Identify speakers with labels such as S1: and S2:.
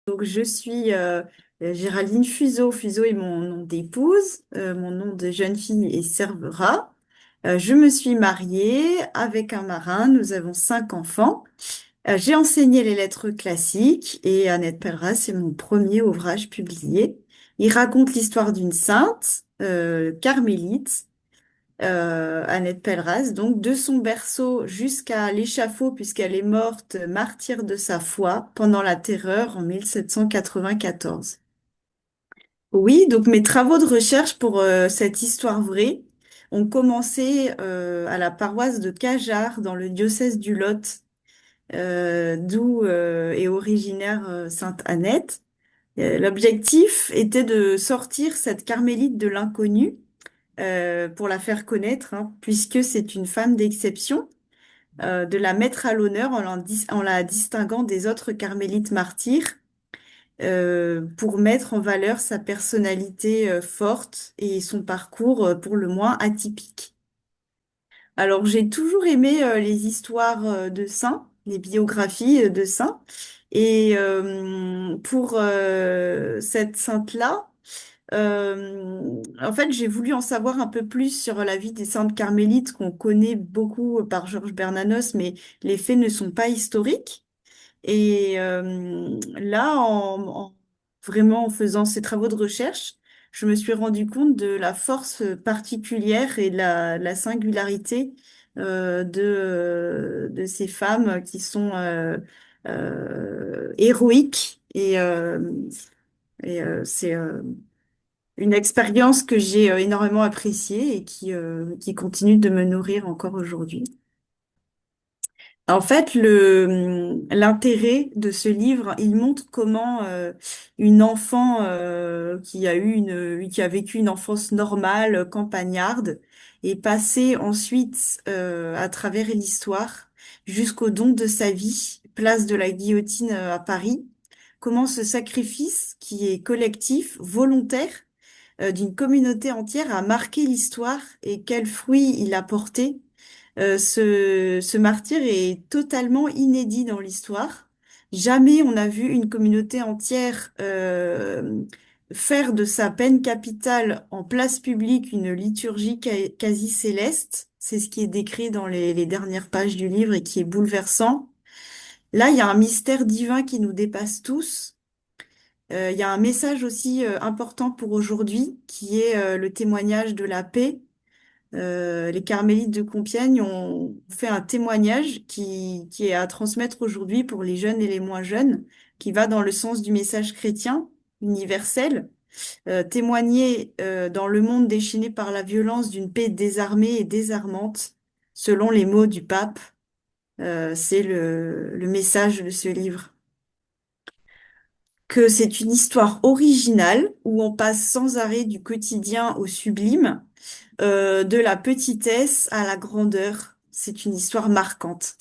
S1: Donc, je suis Géraldine Fuseau. Fuseau est mon nom d'épouse. Mon nom de jeune fille est Servera. Je me suis mariée avec un marin. Nous avons 5 enfants. J'ai enseigné les lettres classiques et Annette Pelleras, c'est mon premier ouvrage publié. Il raconte l'histoire d'une sainte, carmélite, Annette Pelleras, donc de son berceau jusqu'à l'échafaud, puisqu'elle est morte martyre de sa foi pendant la Terreur en 1794. Oui, donc mes travaux de recherche pour cette histoire vraie ont commencé à la paroisse de Cajarc dans le diocèse du Lot, d'où est originaire Sainte Annette. L'objectif était de sortir cette carmélite de l'inconnu pour la faire connaître, hein, puisque c'est une femme d'exception, de la mettre à l'honneur en la distinguant des autres carmélites martyrs, pour mettre en valeur sa personnalité forte et son parcours pour le moins atypique. Alors j'ai toujours aimé les histoires de saints, les biographies de saints, et pour cette sainte-là, en fait, j'ai voulu en savoir un peu plus sur la vie des saintes carmélites qu'on connaît beaucoup par Georges Bernanos, mais les faits ne sont pas historiques. Et là, vraiment en faisant ces travaux de recherche, je me suis rendu compte de la force particulière et de la singularité de ces femmes qui sont héroïques. Et c'est une expérience que j'ai énormément appréciée et qui continue de me nourrir encore aujourd'hui. En fait, l'intérêt de ce livre, il montre comment une enfant qui a vécu une enfance normale, campagnarde, est passée ensuite à travers l'histoire jusqu'au don de sa vie, place de la Guillotine à Paris. Comment ce sacrifice, qui est collectif, volontaire, d'une communauté entière, a marqué l'histoire et quel fruit il a porté. Ce martyr est totalement inédit dans l'histoire. Jamais on n'a vu une communauté entière faire de sa peine capitale en place publique une liturgie quasi céleste. C'est ce qui est décrit dans les dernières pages du livre et qui est bouleversant. Là, il y a un mystère divin qui nous dépasse tous. Il y a un message aussi important pour aujourd'hui qui est le témoignage de la paix. Les carmélites de Compiègne ont fait un témoignage qui est à transmettre aujourd'hui pour les jeunes et les moins jeunes, qui va dans le sens du message chrétien universel. Témoigner dans le monde déchaîné par la violence d'une paix désarmée et désarmante, selon les mots du pape, c'est le message de ce livre. Que c'est une histoire originale où on passe sans arrêt du quotidien au sublime, de la petitesse à la grandeur. C'est une histoire marquante.